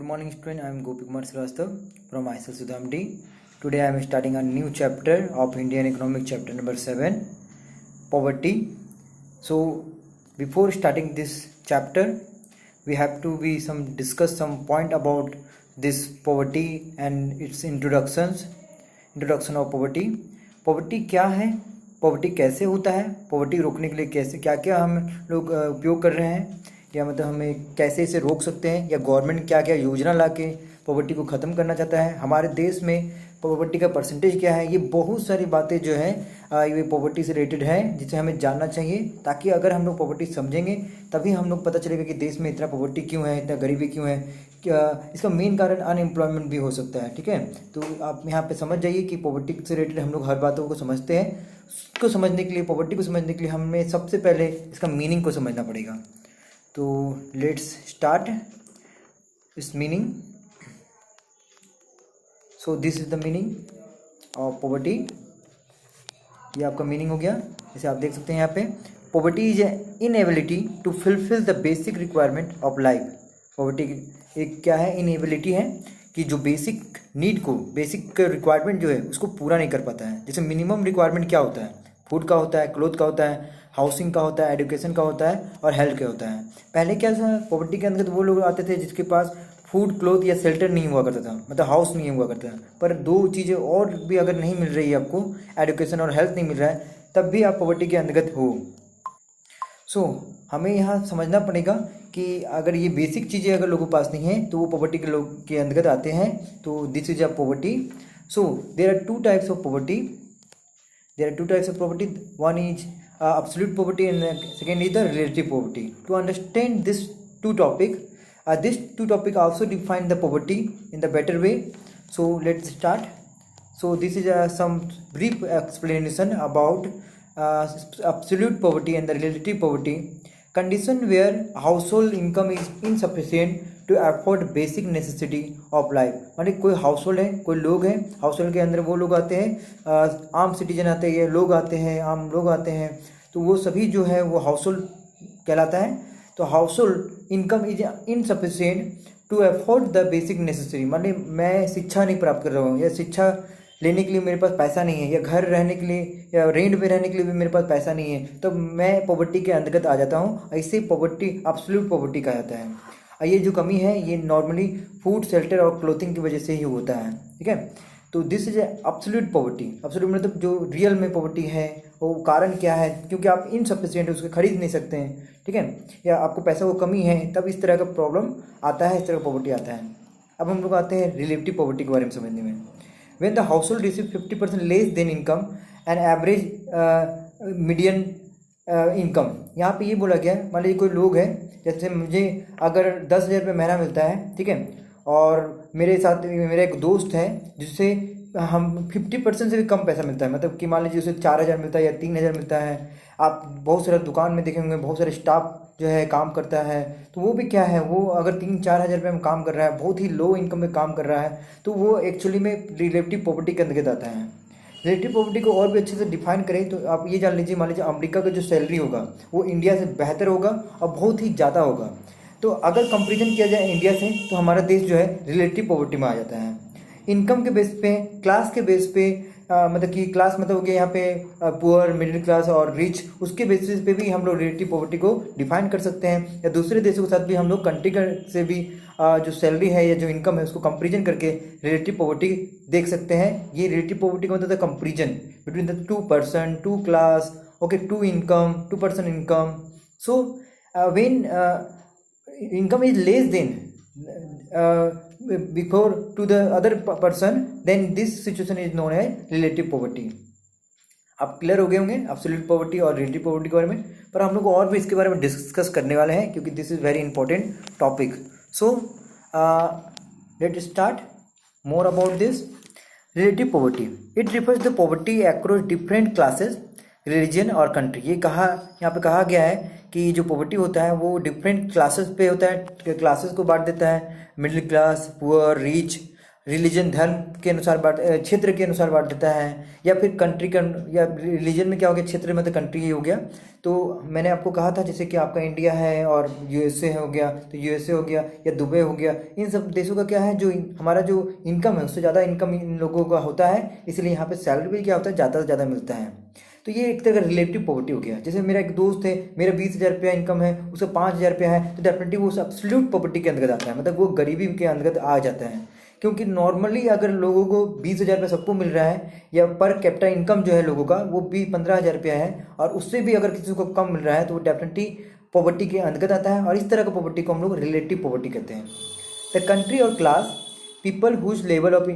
morning student, I am Gopi Kumar Srivastava from ISL Sudhamdi. Today I am starting a new chapter of Indian Economic chapter number 7, Poverty. So before starting this chapter, we have to discuss some point about this poverty and its introduction of poverty. Poverty क्या है, poverty कैसे होता है, poverty रोकने के लिए कैसे क्या क्या हम लोग उपयोग कर रहे हैं, या मतलब हमें कैसे इसे रोक सकते हैं, या गवर्नमेंट क्या क्या योजना ला के पॉवर्टी को ख़त्म करना चाहता है, हमारे देश में पॉवर्टी का परसेंटेज क्या है। ये बहुत सारी बातें जो है ये पॉवर्टी से रिलेटेड है, जिसे हमें जानना चाहिए, ताकि अगर हम लोग पॉवर्टी समझेंगे तभी हम लोग पता चलेगा कि देश में इतना पॉवर्टी क्यों है, इतना गरीबी क्यों है। क्या इसका मेन कारण अनएम्प्लॉयमेंट भी हो सकता है। ठीक है, तो आप यहाँ पे समझ जाइए कि पॉवर्टी से रिलेटेड हम लोग हर बातों को समझते हैं। उसको समझने के लिए, पॉवर्टी को समझने के लिए हमें सबसे पहले इसका मीनिंग को समझना पड़ेगा। तो लेट्स स्टार्ट इस meaning. So this is the meaning of poverty. ये आपका मीनिंग हो गया। जैसे आप देख सकते हैं यहाँ पे, poverty is inability to fulfil the basic requirement of life. Poverty एक क्या है, इनएबिलिटी है कि जो बेसिक नीड को, बेसिक रिक्वायरमेंट जो है उसको पूरा नहीं कर पाता है। जैसे मिनिमम रिक्वायरमेंट क्या होता है, फूड का होता है, क्लोथ का होता है, हाउसिंग का होता है, एजुकेशन का होता है और हेल्थ का होता है। पहले क्या था, पॉवर्टी के अंदर तो वो लोग आते थे जिसके पास फूड, क्लोथ या शेल्टर नहीं हुआ करता था, मतलब हाउस नहीं हुआ करता था। पर दो चीज़ें और भी अगर नहीं मिल रही है आपको, एजुकेशन और हेल्थ नहीं मिल रहा है, तब भी आप पॉवर्टी के अंतर्गत हो। सो हमें यहाँ समझना पड़ेगा कि अगर ये बेसिक चीज़ें अगर लोगों के पास नहीं है तो वो पॉवर्टी के लोग के अंतर्गत आते हैं। तो this is a poverty. So there are two types of poverty. One is absolute poverty and second is the relative poverty. To understand this two topic also define the poverty in the better way. So let's start. So this is some brief explanation about absolute poverty and the relative poverty. Condition where household income is insufficient to afford basic necessity of life. मतलब कोई house hold है, कोई लोग हैं, house hold के अंदर वो लोग आते हैं, आम सिटीजन आते हैं, लोग आते हैं, आम लोग आते हैं, तो वो सभी जो है वो हाउस होल्ड कहलाता है। तो household income is insufficient to afford the basic necessity. मतलब मैं शिक्षा नहीं प्राप्त कर रहा हूँ, या शिक्षा लेने के लिए मेरे पास पैसा नहीं है, या घर रहने के लिए या रेंट पे रहने के लिए भी मेरे पास पैसा नहीं है, तो मैं पॉवर्टी के अंतर्गत आ जाता हूँ। ऐसे पॉवर्टी एब्सोल्यूट पॉवर्टी कहा जाता है। ये जो कमी है ये नॉर्मली फूड, शेल्टर और क्लोथिंग की वजह से ही होता है। ठीक है, तो this is absolute poverty. Absolute मतलब जो रियल में पॉवर्टी है वो कारण क्या है, क्योंकि आप इनसफिशिएंट उसको खरीद नहीं सकते हैं। ठीक है, या आपको पैसा को कमी है, तब इस तरह का प्रॉब्लम आता है, इस तरह का पॉवर्टी आता है। अब हम लोग आते हैं रिलेटिव पॉवर्टी के बारे में समझने में। When the house hold receive 50% less than income and average median income. यहाँ पे ये बोला गया, मान लीजिए कोई लोग हैं, जैसे मुझे अगर 10,000 रुपये महीना मिलता है, ठीक है, और मेरे साथ मेरा एक दोस्त है जिससे हम 50% से भी कम पैसा मिलता है, मतलब कि मान लीजिए उसे 4,000 मिलता है या 3,000 मिलता है। आप बहुत सारे दुकान में देखे होंगे, बहुत सारे स्टाफ जो है काम करता है, तो वो भी क्या है, वो अगर 3-4 हज़ार रुपये में काम कर रहा है, बहुत ही लो इनकम में काम कर रहा है, तो वो एक्चुअली में रिलेटिव पॉवर्टी के अंतर्गत आता है। रिलेटिव पॉवर्टी को और भी अच्छे से डिफाइन करें तो आप ये जान लीजिए, मान लीजिए अमेरिका का जो सैलरी होगा वो इंडिया से बेहतर होगा और बहुत ही ज़्यादा होगा। तो अगर कंपैरिजन किया जाए इंडिया से, तो हमारा देश जो है रिलेटिव पॉवर्टी में आ जाता है। इनकम के बेस पे, क्लास के बेस पे, मतलब कि क्लास मतलब हो गया यहाँ पे पुअर, मिडिल क्लास और रिच, उसके बेसिस पे भी हम लोग रिलेटिव पॉवर्टी को डिफाइन कर सकते हैं। या दूसरे देशों के साथ भी हम लोग कंट्री से भी जो सैलरी है या जो इनकम है उसको कंपेरिजन करके रिलेटिव पॉवर्टी देख सकते हैं। ये रिलेटिव पॉवर्टी का मतलब है comparison between the two person, two class, okay, two income, two person income. So when income is less than before to the other person, then this situation is known as relative poverty. आप clear हो गए होंगे absolute poverty और relative poverty के बारे में, पर हम लोग और भी इसके बारे में डिस्कस करने वाले हैं, क्योंकि this is very important topic. So let start more about this relative poverty. It refers the poverty across different classes, religion और कंट्री। ये यहाँ पे कहा गया है कि जो पॉवर्टी होता है वो डिफरेंट क्लासेस पे होता है, क्लासेस को बांट देता है, middle class, poor, rich, religion धर्म के अनुसार बांट क्षेत्र के अनुसार बांट देता है, या फिर कंट्री का, या रिलीजन में क्या हो गया, क्षेत्र में तो कंट्री ही हो गया। तो मैंने आपको कहा था जैसे कि आपका इंडिया है और यूएसए हो गया, तो यूएसए हो गया या दुबई हो गया, इन सब देशों का क्या है, जो हमारा जो इनकम है उससे ज़्यादा इनकम इन लोगों का होता है, इसलिए यहाँ पे सैलरी भी क्या होता है, ज़्यादा से ज़्यादा मिलता है। तो ये एक तरह का रिलेटिव पॉवर्टी हो गया। जैसे मेरा एक दोस्त है, मेरा 20,000 रुपया इनकम है, उसे 5,000 रुपया है, तो डेफिनेटली वो एब्सोल्यूट पॉवर्टी के अंतर्गत आता है, मतलब वो गरीबी के अंतर्गत आ जाता है। क्योंकि नॉर्मली अगर लोगों को 20,000 रुपये सबको मिल रहा है, या पर कैपिटा इनकम जो है लोगों का वो भी 15,000 रुपया है, और उससे भी अगर किसी को कम मिल रहा है, तो वो डेफिनेटली पॉवर्टी के अंतर्गत आता है। और इस तरह का पॉवर्टी को हम लोग रिलेटिव पॉवर्टी कहते हैं। द कंट्री और class people whose level of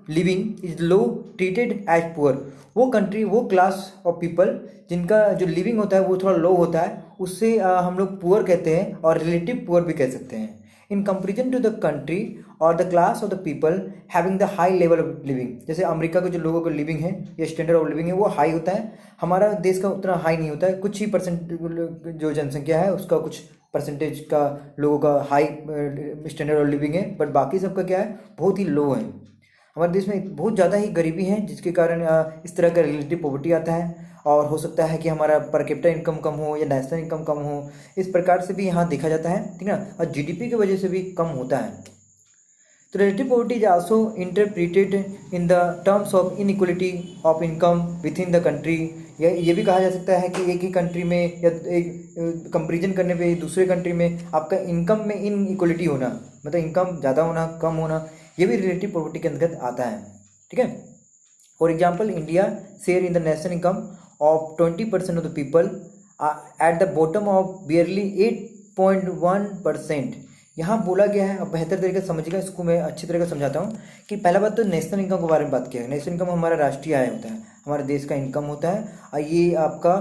living is low treated as poor. वो कंट्री, वो क्लास ऑफ पीपल जिनका जो लिविंग होता है वो थोड़ा लो होता है, उससे हम लोग पुअर कहते हैं, और रिलेटिव पुअर भी कह सकते हैं। In comparison to the country और the class of the people having the high level of living. जैसे अमेरिका के जो लोगों का लिविंग है या स्टैंडर्ड ऑफ लिविंग है वो हाई होता है, हमारा देश का उतना हाई नहीं होता है। कुछ ही परसेंट जो जनसंख्या है उसका कुछ परसेंटेज का लोगों का हाई स्टैंडर्ड ऑफ लिविंग है, बट बाकी सबका क्या है, बहुत ही लो है। हमारे देश में बहुत ज़्यादा ही गरीबी है, जिसके कारण इस तरह का रिलेटिव पॉवर्टी आता है। और हो सकता है कि हमारा पर कैपिटा इनकम कम हो या नेशनल इनकम कम हो, इस प्रकार से भी यहाँ देखा जाता है, ठीक है ना। और जीडीपी की वजह से भी कम होता है। तो relative poverty is also interpreted in the terms of inequality of income with in the country. ये भी कहा जा सकता है कि एक ही कंट्री में या एक कंपेरिजन करने पे दूसरे कंट्री में आपका इनकम में इनइक्वलिटी होना, मतलब इनकम ज़्यादा होना कम होना, ये भी रिलेटिव पॉवर्टी के अंतर्गत आता है, ठीक है। For example, India share in the national income of 20% of the people at the bottom of barely 8.1%। यहाँ बोला गया है, अब बेहतर तरीके से समझिएगा, इसको मैं अच्छी तरह से समझाता हूँ कि पहला बात तो नेशनल इनकम के बारे में बात किया है। नेशनल इनकम हमारा राष्ट्रीय आय होता है, हमारे देश का इनकम होता है। और ये आपका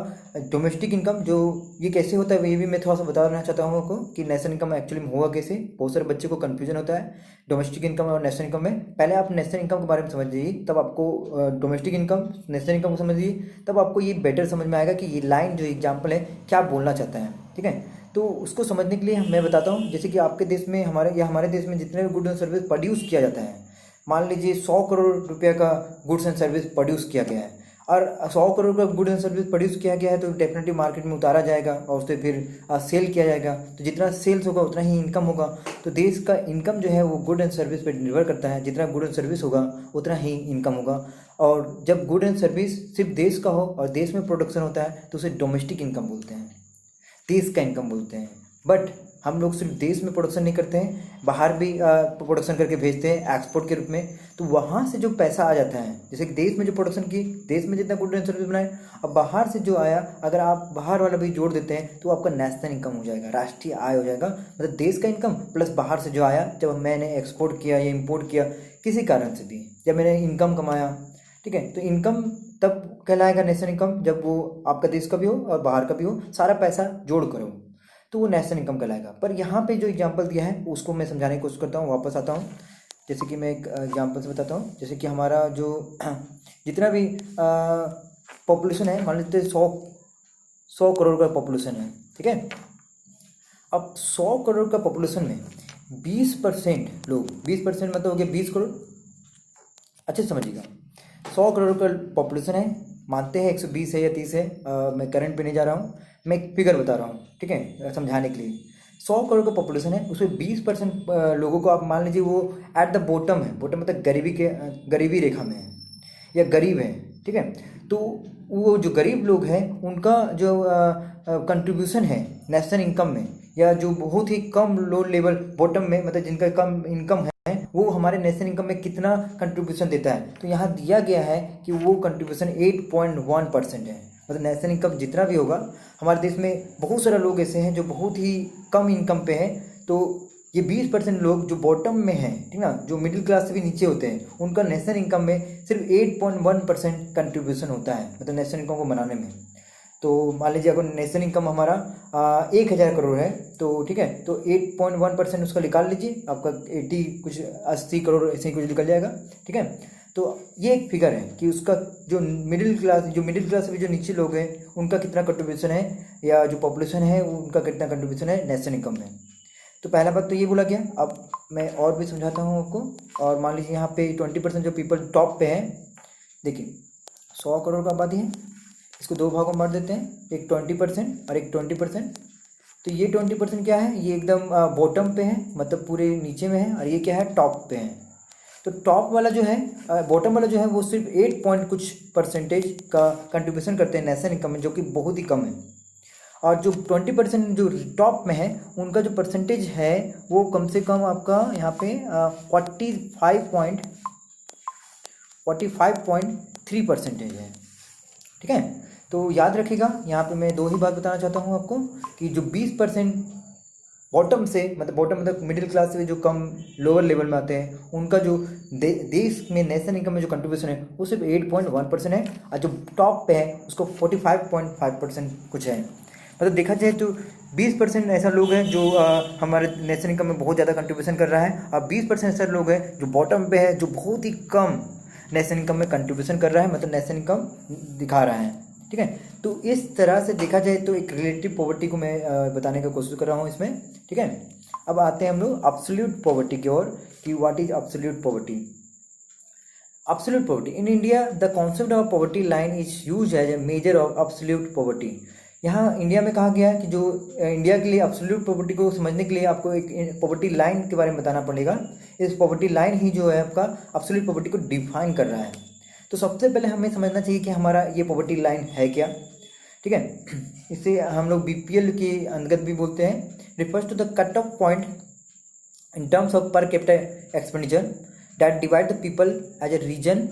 डोमेस्टिक इनकम जो ये कैसे होता है ये भी मैं थोड़ा सा बताना चाहता हूँ आपको कि नेशनल इनकम एक्चुअली में हुआ कैसे। बहुत सारे बच्चे को कन्फ्यूजन होता है डोमेस्टिक इनकम और नेशनल इनकम में। पहले आप नेशनल इनकम के बारे में समझ लीजिए, तब आपको डोमेस्टिक इनकम नेशनल इनकम को समझ लीजिए, तब आपको ये बेटर समझ में आएगा कि ये लाइन जो एग्जाम्पल है क्या बोलना चाहता है, ठीक है। तो उसको समझने के लिए मैं बताता हूँ, जैसे कि आपके देश में हमारे देश में जितने भी गुड्स एंड सर्विस प्रोड्यूस किया जाता है, मान लीजिए 100 करोड़ रुपये का गुड्स एंड सर्विस प्रोड्यूस किया गया है, और 100 करोड़ का गुड्स एंड सर्विस प्रोड्यूस किया गया है, तो डेफिनेटली मार्केट में उतारा जाएगा और उससे फिर सेल किया जाएगा। तो जितना सेल्स होगा उतना ही इनकम होगा। तो देश का इनकम जो है वो गुड एंड सर्विस पर निर्भर करता है, जितना गुड एंड सर्विस होगा उतना ही इनकम होगा। और जब गुड एंड सर्विस सिर्फ देश का हो और देश में प्रोडक्शन होता है तो उसे डोमेस्टिक इनकम बोलते हैं, देश का इनकम बोलते हैं। बट हम लोग सिर्फ देश में प्रोडक्शन नहीं करते हैं, बाहर भी प्रोडक्शन करके भेजते हैं एक्सपोर्ट के रूप में। तो वहाँ से जो पैसा आ जाता है, जैसे कि देश में जो प्रोडक्शन की, देश में जितना गुड एंड सर्विस बनाए, अब बाहर से जो आया, अगर आप बाहर वाला भी जोड़ देते हैं तो आपका नेशनल इनकम हो जाएगा, राष्ट्रीय आय हो जाएगा। मतलब देश का इनकम प्लस बाहर से जो आया, जब मैंने एक्सपोर्ट किया या इम्पोर्ट किया किसी कारण से भी, जब मैंने इनकम कमाया, ठीक है, तो इनकम तब कहलाएगा नेशनल इनकम जब वो आपका देश का भी हो और बाहर का भी हो, सारा पैसा जोड़ कर हो, तो वो नेशनल इनकम कहलाएगा। पर यहाँ पे जो एग्जांपल दिया है उसको मैं समझाने की कोशिश करता हूँ, वापस आता हूँ। जैसे कि मैं एक एग्जांपल से बताता हूँ, जैसे कि हमारा जो जितना भी पॉपुलेशन है, मान लेते 100 करोड़ का पॉपुलेशन है, ठीक है। अब 100 करोड़ का पॉपुलेशन में 20% लोग, 20% मतलब हो गया 20 करोड़। अच्छे समझिएगा, 100 करोड़ का पॉपुलेशन है, मानते हैं 120 है या 30 है, मैं करंट पे नहीं जा रहा हूँ, मैं एक फिगर बता रहा हूँ, ठीक है, समझाने के लिए। 100 करोड़ का पॉपुलेशन है, उसमें 20% लोगों को आप मान लीजिए वो एट द बॉटम है, बॉटम मतलब गरीबी रेखा में है या गरीब है, ठीक है। तो वो जो गरीब लोग हैं उनका जो कंट्रीब्यूशन है नेशनल इनकम में, या जो बहुत ही कम लो लेवल बॉटम में, मतलब जिनका कम इनकम है, वो हमारे नेशनल इनकम में कितना कंट्रीब्यूशन देता है। तो यहाँ दिया गया है कि वो कंट्रीब्यूशन 8.1% है। मतलब नेशनल इनकम जितना भी होगा, हमारे देश में बहुत सारे लोग ऐसे हैं जो बहुत ही कम इनकम पे हैं, तो ये 20% लोग जो बॉटम में हैं, ठीक ना, जो मिडिल क्लास से भी नीचे होते हैं, उनका नेशनल इनकम में सिर्फ 8.1% कंट्रीब्यूशन होता है, मतलब नेशनल इनकम को बनाने में। तो मान लीजिए अगर नेशनल इनकम हमारा 1,000 करोड़ है, तो ठीक है, तो 8.1% उसका निकाल लीजिए, आपका 80 करोड़ ऐसे ही कुछ निकल जाएगा, ठीक है। तो ये एक फिगर है कि उसका जो मिडिल क्लास से भी जो नीचे लोग हैं उनका कितना कंट्रीब्यूशन है, या जो पॉपुलेशन है उनका कितना कंट्रीब्यूशन है नेशनल इनकम में। तो पहला बात तो ये बोला गया। अब मैं और भी समझाता हूँ आपको। और मान लीजिए यहाँ पे 20% जो पीपल टॉप पे हैं, देखिए 100 करोड़ का आबादी है, इसको दो भागों में बांट देते हैं, एक 20% और एक 20%। तो ये 20% क्या है, ये एकदम बॉटम पे है, मतलब पूरे नीचे में है, और ये क्या है, टॉप पे है। तो टॉप वाला जो है, बॉटम वाला जो है, वो सिर्फ 8 पॉइंट कुछ परसेंटेज का कंट्रीब्यूशन करते हैं नेशनल इनकम में, जो कि बहुत ही कम है। और जो 20% जो टॉप में है, उनका जो परसेंटेज है वो कम से कम आपका यहाँ पे 45.3% है। ठीक है, तो याद रखिएगा, यहाँ पे मैं दो ही बात बताना चाहता हूँ आपको कि जो 20% बॉटम से, मतलब बॉटम मतलब मिडिल क्लास से जो कम लोअर लेवल में आते हैं, उनका जो देश में नेशनल इनकम में जो कंट्रीब्यूशन है वो सिर्फ 8.1% है, और जो टॉप पे है उसको 45.5% कुछ है। मतलब देखा जाए तो 20% ऐसा लोग हैं जो हमारे नेशनल इनकम में बहुत ज़्यादा कंट्रीब्यूशन कर रहा है, और 20% ऐसा लोग हैं जो बॉटम पे है, जो बहुत ही कम नेशनल इनकम में कंट्रीब्यूशन कर रहा है, मतलब नेशनल इनकम दिखा रहा है। ठीक है, तो इस तरह से देखा जाए तो एक रिलेटिव पॉवर्टी को मैं बताने का कोशिश कर रहा हूँ इसमें। ठीक है, अब आते हैं हम लोग एब्सोल्यूट पॉवर्टी की ओर कि what is absolute poverty. Absolute poverty in India, the concept of poverty line is used as a measure of absolute poverty. यहाँ इंडिया में कहा गया है कि जो इंडिया के लिए एब्सोल्यूट पॉवर्टी को समझने के लिए आपको एक पॉवर्टी लाइन के बारे में बताना पड़ेगा। इस पॉवर्टी लाइन ही जो है आपका एब्सोल्यूट पॉवर्टी को डिफाइन कर रहा है। तो सबसे पहले हमें समझना चाहिए कि हमारा ये पॉवर्टी लाइन है क्या। ठीक है, इसे हम लोग बीपीएल के अंतर्गत भी बोलते हैं। Refers to the cut off point in terms of per capita expenditure that divide the people as a reason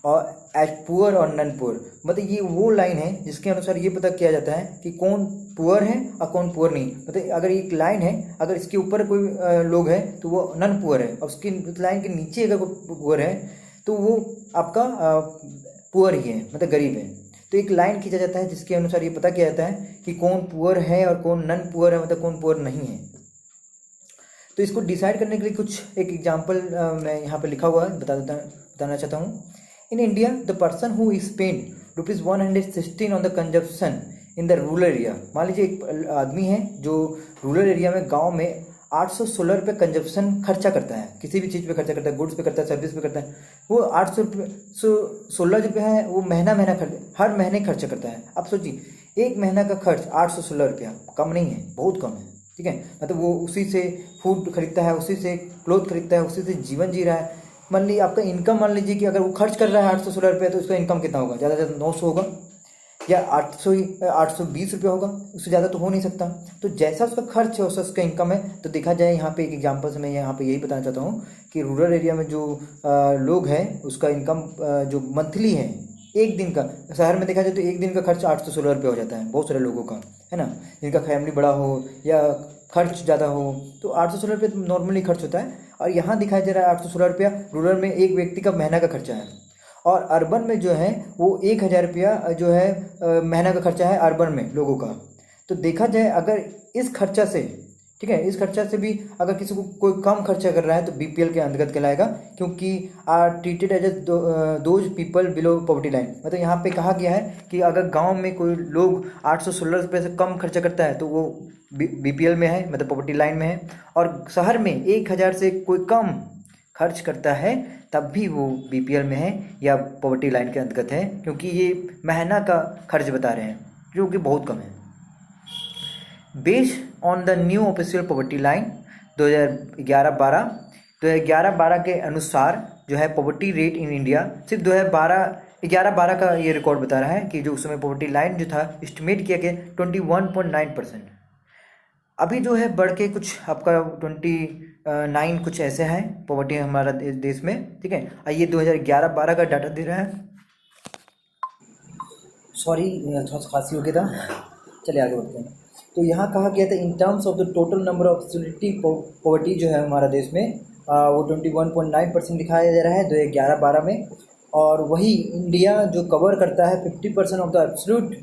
और एज पुअर और नॉन पुअर। मतलब ये वो लाइन है जिसके अनुसार ये पता किया जाता है कि कौन पुअर है और कौन पुअर नहीं। मतलब अगर एक लाइन है, अगर इसके ऊपर कोई लोग है तो वो नॉन पुअर है, और उसकी लाइन के नीचे अगर कोई पुअर है तो वो आपका पुअर ही है, मतलब गरीब है। तो एक लाइन खींचा जाता है जिसके अनुसार ये पता किया जाता है कि कौन पुअर है और कौन नॉन पुअर है, मतलब कौन पुअर नहीं है। तो इसको डिसाइड करने के लिए कुछ एक एग्जांपल मैं यहाँ पे लिखा हुआ है बताना चाहता हूँ। इन India the person who spend ₹116 on the consumption in the rural area. मान लीजिए एक आदमी है जो रूरल एरिया में, गाँव में 816 रुपये कंजप्शन खर्चा करता है, किसी भी चीज़ पे खर्चा करता है, गुड्स पे करता है, सर्विस पे करता है। वो 816 रुपये है, वो हर महीने खर्चा करता है। अब सोचिए एक महीना का खर्च 816 रुपया, कम नहीं है, बहुत कम है। ठीक है, मतलब वो उसी से फूड खरीदता है, उसी से क्लोथ खरीदता है, उसी से जीवन जी रहा है। मान लीजिए आपका इनकम, मान लीजिए कि अगर वो खर्च कर रहा है 816 रुपये, तो उसका इनकम कितना होगा, ज़्यादा से ज़्यादा 900 होगा, या 820 रुपये होगा, उससे ज़्यादा तो हो नहीं सकता। तो जैसा उसका खर्च है वैसा उसका इनकम है। तो देखा जाए यहाँ पे एक एग्जांपल से मैं यहाँ पे यही बताना चाहता हूँ कि रूरल एरिया में जो लोग हैं उसका इनकम जो मंथली है, एक दिन का, शहर में देखा जाए तो एक दिन का खर्च 816 रुपये हो जाता है बहुत सारे लोगों का, है ना। जिनका फैमिली बड़ा हो या खर्च ज़्यादा हो तो 816 रुपये नॉर्मली खर्च होता है। और यहाँ दिखाई दे रहा है 816 रुपया रूरल में एक व्यक्ति का महीना का खर्चा है, और अर्बन में जो है वो 1000 रुपया जो है महीना का खर्चा है अर्बन में लोगों का। तो देखा जाए अगर इस खर्चा से, ठीक है, इस खर्चा से भी अगर किसी को कोई कम खर्चा कर रहा है तो बीपीएल के अंतर्गत कहलाएगा, क्योंकि are treated as those people below poverty line. मतलब यहाँ पे कहा गया है कि अगर गांव में कोई लोग 816 रुपये से कम खर्चा करता है तो वो बीपीएल में है, मतलब पॉवर्टी लाइन में है। और शहर में 1000 से कोई कम खर्च करता है तब भी वो बीपीएल में है या पॉवर्टी लाइन के अंतर्गत है, क्योंकि ये महीना का खर्च बता रहे हैं जो कि बहुत कम है। Based on the new official poverty line 2011-12 के अनुसार जो है पॉवर्टी रेट इन इंडिया सिर्फ 2011-12 का ये रिकॉर्ड बता रहा है कि जो उस समय पॉवर्टी लाइन जो था एस्टिमेट किया गया 21.9%। अभी जो है बढ़ के कुछ आपका 29 कुछ ऐसे है पॉवर्टी हमारा देश में। ठीक है, ये 2011-12 का डाटा दे रहा है। सॉरी, थोड़ा सा खांसी हो गया था, चलिए आगे बढ़ते हैं। तो यहाँ कहा गया था इन terms of the total number of absolute poverty जो है हमारा देश में वो 21.9% दिखाया जा रहा है 2011-12 में। और वही इंडिया जो कवर करता है 50% of the absolute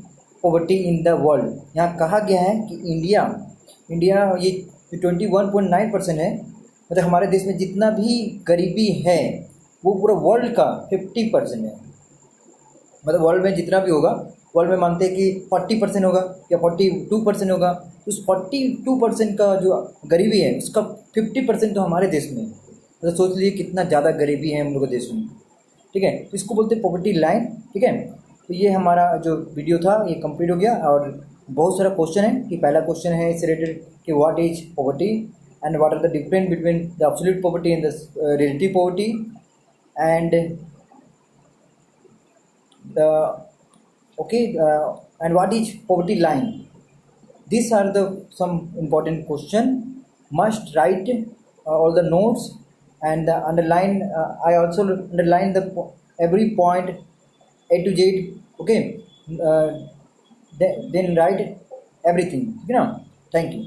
poverty in the world. यहाँ कहा गया है कि इंडिया ये 21.9% है, मतलब हमारे देश में जितना भी गरीबी है वो पूरा वर्ल्ड का 50% है। मतलब वर्ल्ड में जितना भी होगा वर्ल्ड में मानते हैं कि 40% होगा या 42% होगा, तो उस 42% का जो गरीबी है उसका 50% तो हमारे देश में है। तो सोच लीजिए कितना ज़्यादा गरीबी है हम लोग के देश में, ठीक है। तो इसको बोलते हैं पॉवर्टी लाइन, ठीक है। तो ये हमारा जो वीडियो था ये कंप्लीट हो गया। और बहुत सारा क्वेश्चन है कि पहला क्वेश्चन है इससे रिलेटेड कि what is poverty and what are the difference between the absolute poverty and the relative poverty and the okay and what is poverty line. These are the some important question. Must write all the notes and underline. I also underline the every point A to Z. Okay, then write everything. You know. Thank you.